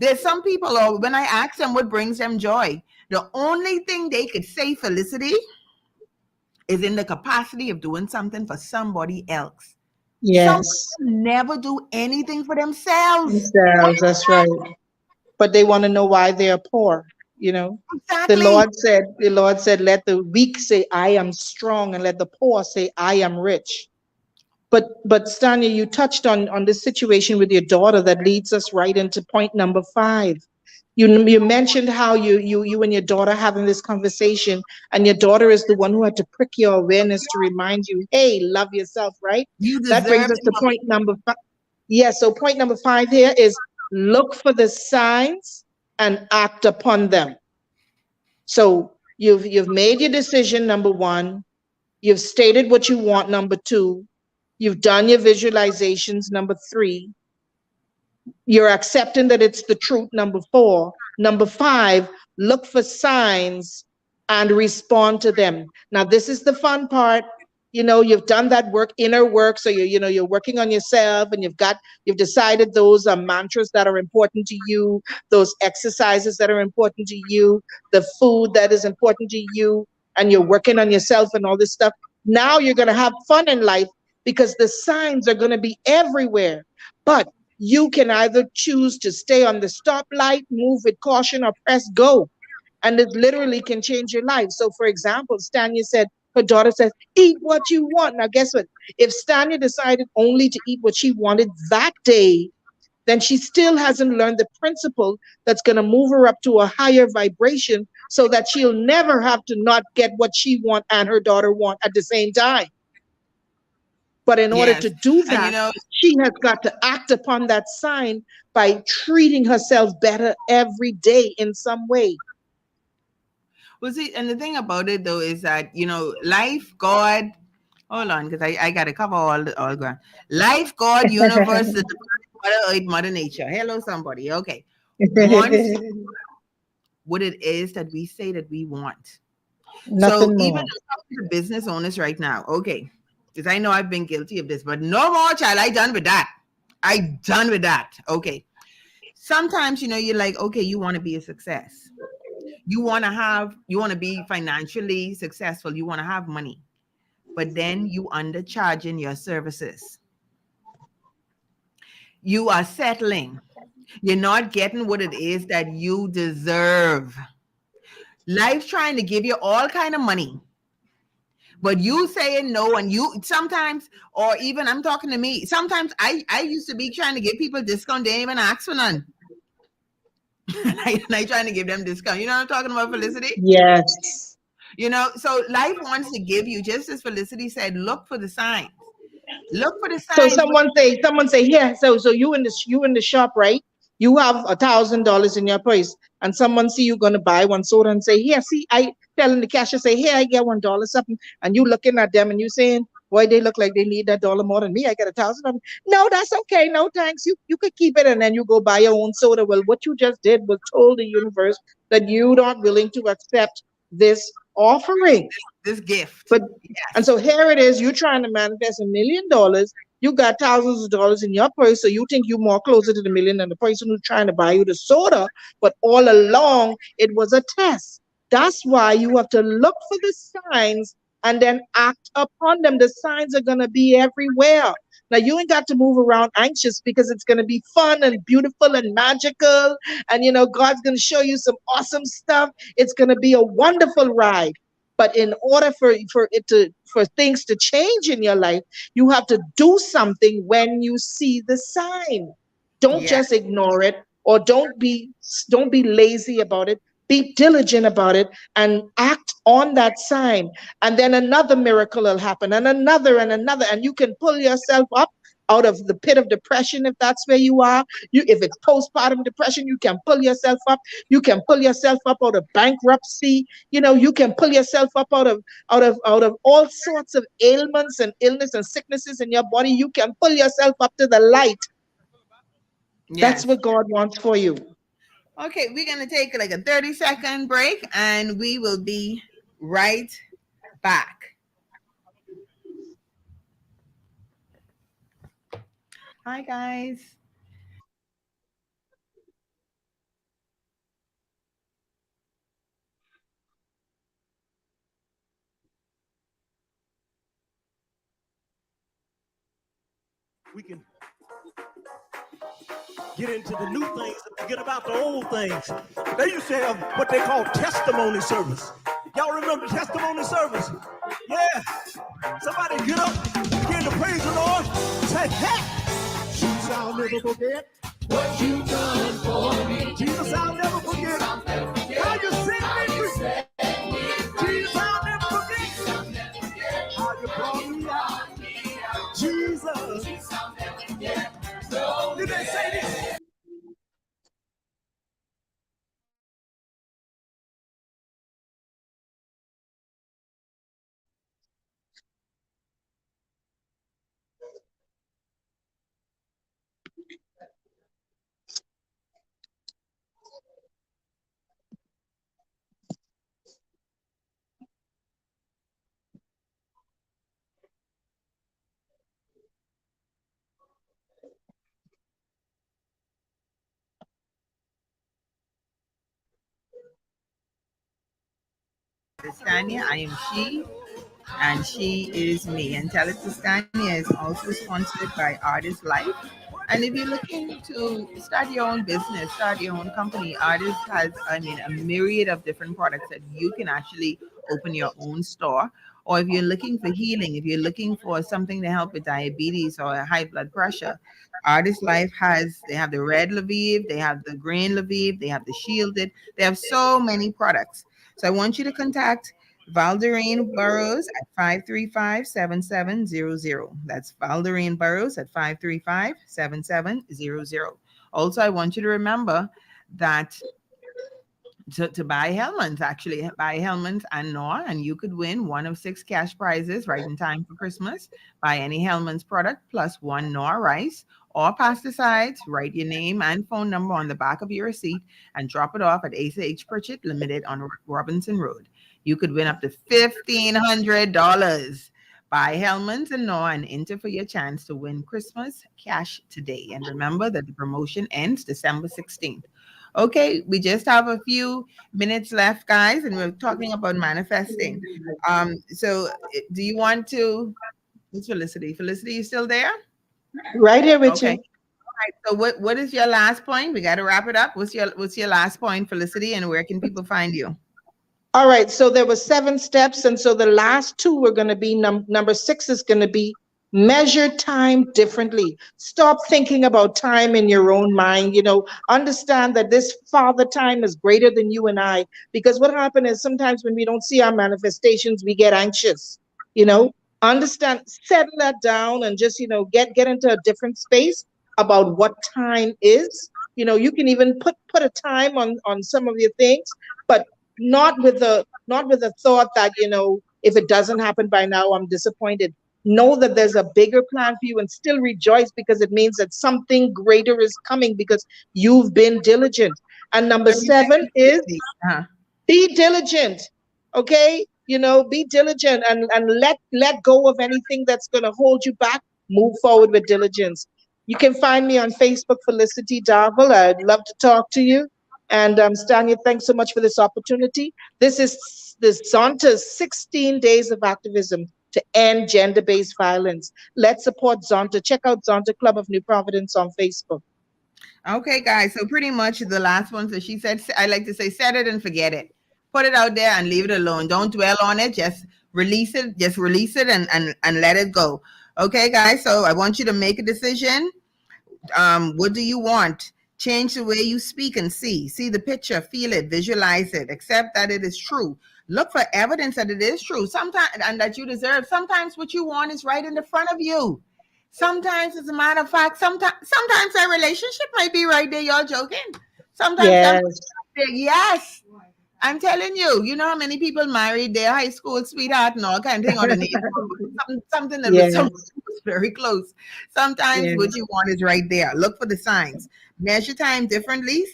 There's some people, or when I ask them what brings them joy, the only thing they could say, Felicity, is in the capacity of doing something for somebody else. Some Yes. people never do anything for themselves. Themselves, that's right. But they want to know why they are poor, you know. The Exactly. Lord said, the Lord said, let the weak say, I am strong, and let the poor say, I am rich. But Stanya, you touched on this situation with your daughter that leads us right into point number 5. You mentioned how you and your daughter having this conversation, and your daughter is the one who had to prick your awareness to remind you, hey, love yourself, right? You That brings deserve us it, to mommy. point number 5. Yes, so point number 5 here is look for the signs and act upon them. So you've made your decision, number 1. You've stated what you want, number 2. You've done your visualizations, number 3. You're accepting that it's the truth, number 4. Number 5, look for signs and respond to them. Now, this is the fun part. You've done that work, inner work. So you're working on yourself, and you've decided those are mantras that are important to you, those exercises that are important to you, the food that is important to you, and you're working on yourself and all this stuff. Now you're going to have fun in life because the signs are going to be everywhere. But you can either choose to stay on the stoplight, move with caution, or press go. And it literally can change your life. So, for example, Stanya said, her daughter says, eat what you want. Now, guess what? If Stanya decided only to eat what she wanted that day, then she still hasn't learned the principle that's going to move her up to a higher vibration so that she'll never have to not get what she wants and her daughter want at the same time. But in order to Yes. do And that, she has got to act upon that sign by treating herself better every day in some way. well, see, and the thing about it though is that, life, God, hold on, because I got to cover all ground. Life, God, universe, the Mother Earth, Mother Nature. Hello, somebody. Okay. Wants what it is that we say that we want. So Nothing even more. the business owners right now, okay, because I know I've been guilty of this, but no more, child. I done with that. I done with that. Okay. Sometimes, you're like, okay, you want to be a success. You want to be financially successful. You want to have money, but then you undercharging your services. You are settling. You're not getting what it is that you deserve. Life's trying to give you all kind of money, But you saying no, and you sometimes, or even I'm talking to me, sometimes I used to be trying to give people discount, they ain't even ask for none. and I trying to give them discount. You know what I'm talking about, Felicity? Yes. You know, so life wants to give you, just as Felicity said, look for the signs. Look for the So signs. someone say, here. So you in the shop, right? You have $1,000 in your purse, and someone see you gonna buy one soda and say, here, see, I telling the cashier, say, here, I get $1 something, and you looking at them and you saying, why they look like they need that dollar more than me? I get 1,000 of them. No, that's okay. No thanks. You could keep it, and then you go buy your own soda. Well, what you just did was told the universe that you're not willing to accept this offering. This gift. But and Yes. so here it is, you're trying to manifest $1 million. You got thousands of dollars in your purse, so you think you're more closer to the million than the person who's trying to buy you the soda. But all along, it was a test. That's why you have to look for the signs and then act upon them. The signs are gonna be everywhere. Now you ain't got to move around anxious because it's gonna be fun and beautiful and magical, and God's gonna show you some awesome stuff. It's gonna be a wonderful ride. But in order for things to change in your life, you have to do something when you see the sign. Don't Yes. just ignore it, or don't be lazy about it. Be diligent about it and act on that sign. And then another miracle will happen, and another, and you can pull yourself up out of the pit of depression if that's where you are. If it's postpartum depression, you can pull yourself up. You can pull yourself up out of bankruptcy. You can pull yourself up out of all sorts of ailments and illness and sicknesses in your body. You can pull yourself up to the light. That's Yes. what God wants for you. Okay, we're gonna take like a 30-second break, and we will be right back. Hi, guys. We can get into the new things and forget about the old things. They used to have what they call testimony service. Y'all remember testimony service? Yeah. Somebody get up, begin to praise the Lord, say, hey, Jesus, I'll never forget what you done for me. Jesus, I'll never forget how you set me free. Jesus, I'll never forget how you brought me out. Jesus. Did they say this? Stanya, I am she, and she is me. And Tell It To Stanya is also sponsored by Artist Life. And if you're looking to start your own business, start your own company, Artist has, a myriad of different products that you can actually open your own store. Or if you're looking for healing, if you're looking for something to help with diabetes or high blood pressure, Artist Life they have the red Lviv, they have the green Lviv, they have the shielded, they have so many products. So I want you to contact Valderine Burrows at 535-7700. That's Valderine Burrows at 535-7700. Also, I want you to remember that to buy Hellman's, actually buy Hellman's and Noah, and you could win one of 6 cash prizes right in time for Christmas. Buy any Hellman's product plus 1 Noah rice or pesticides. Write your name and phone number on the back of your receipt and drop it off at Asa H. Pritchett Limited on Robinson Road. You could win up to $1,500. Buy Hellman's and Noah and enter for your chance to win Christmas cash today. And remember that the promotion ends December 16th. Okay, we just have a few minutes left, guys, and we're talking about manifesting. So do you want to? It's Felicity. Felicity, you still there? Right here with Okay. you. All right. So what is your last point? We got to wrap it up. What's your last point, Felicity, and where can people find you? All right, so there were 7 steps, and so the last 2 were going to be number 6 is going to be measure time differently. Stop thinking about time in your own mind. Understand that this Father time is greater than you and I. Because what happens is sometimes when we don't see our manifestations, we get anxious. Understand, settle that down, and just get into a different space about what time is. You can even put a time on some of your things, but not with the thought that if it doesn't happen by now, I'm disappointed. Know that there's a bigger plan for you, and still rejoice, because it means that something greater is coming because you've been diligent. And number 7 is be diligent. Okay, be diligent, and let go of anything that's going to hold you back. Move forward with diligence. You can find me on Facebook, Felicity Darvel. I'd love to talk to you. And Stanya, thanks so much for this opportunity. This is Zonta's 16 days of activism to end gender-based violence. Let's support Zonta. Check out Zonta Club of New Providence on Facebook. Okay, guys. So pretty much the last one. So she said, I like to say, set it and forget it. Put it out there and leave it alone. Don't dwell on it. Just release it. Just release it and let it go. Okay, guys. So I want you to make a decision. What do you want? Change the way you speak and see. See the picture, feel it, visualize it, accept that it is true. Look for evidence that it is true. Sometimes, and that you deserve. Sometimes what you want is right in the front of you. Sometimes, as a matter of fact, sometimes that relationship might be right there. Y'all joking? Sometimes yes. Yes. I'm telling you, you know how many people married their high school sweetheart and all kind of thing, or the neighborhood, something that was very close. Sometimes what you want is right there. Look for the signs. Measure time differently.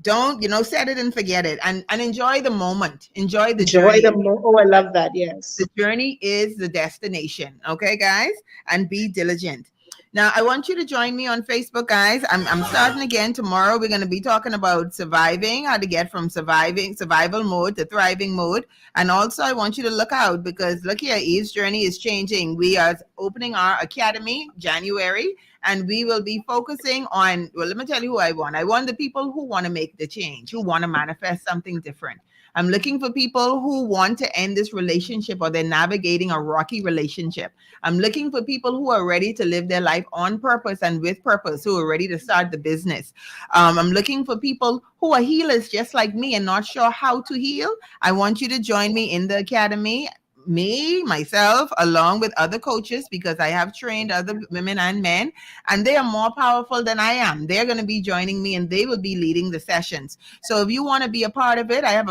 Don't, set it and forget it, and enjoy the moment. Enjoy the journey. Oh, I love that. Yes. The journey is the destination. Okay, guys, and be diligent. Now, I want you to join me on Facebook, guys. I'm starting again tomorrow. We're going to be talking about surviving, how to get from survival mode to thriving mode. And also, I want you to look out, because look here, Eve's journey is changing. We are opening our academy January, and we will be focusing on, well, let me tell you who I want. I want the people who want to make the change, who want to manifest something different. I'm looking for people who want to end this relationship, or they're navigating a rocky relationship. I'm looking for people who are ready to live their life on purpose and with purpose, who are ready to start the business. I'm looking for people who are healers just like me and not sure how to heal. I want you to join me in the academy. Myself, along with other coaches, because I have trained other women and men, and they are more powerful than I am. They're going to be joining me, and they will be leading the sessions. So if you want to be a part of it, I have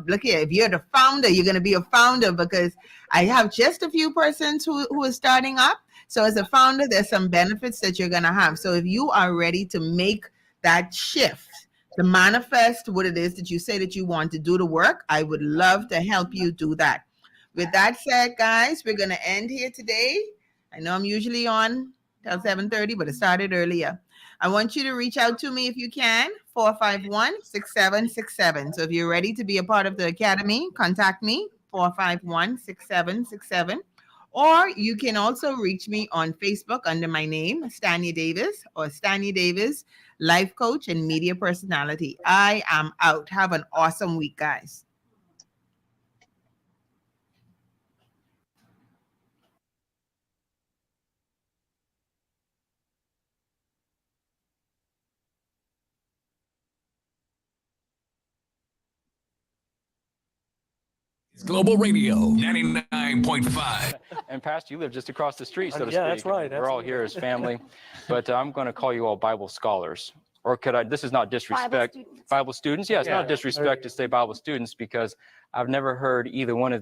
look here, if you're the founder, you're going to be a founder, because I have just a few persons who are starting up. So as a founder, there's some benefits that you're going to have. So if you are ready to make that shift, to manifest what it is that you say that you want to do the work, I would love to help you do that. With that said, guys, we're going to end here today. I know I'm usually on till 7:30, but it started earlier. I want you to reach out to me if you can, 451-6767. So if you're ready to be a part of the academy, contact me, 451-6767. Or you can also reach me on Facebook under my name, Stanya Davis, or Stanya Davis, life coach and media personality. I am out. Have an awesome week, guys. Global Radio 99.5. And Pastor, you live just across the street, so to speak. Yeah, that's right. We're all here as family. But I'm going to call you all Bible scholars. Or could I? This is not disrespect. Bible students? Yeah, it's not disrespect to say Bible students, because I've never heard either one of these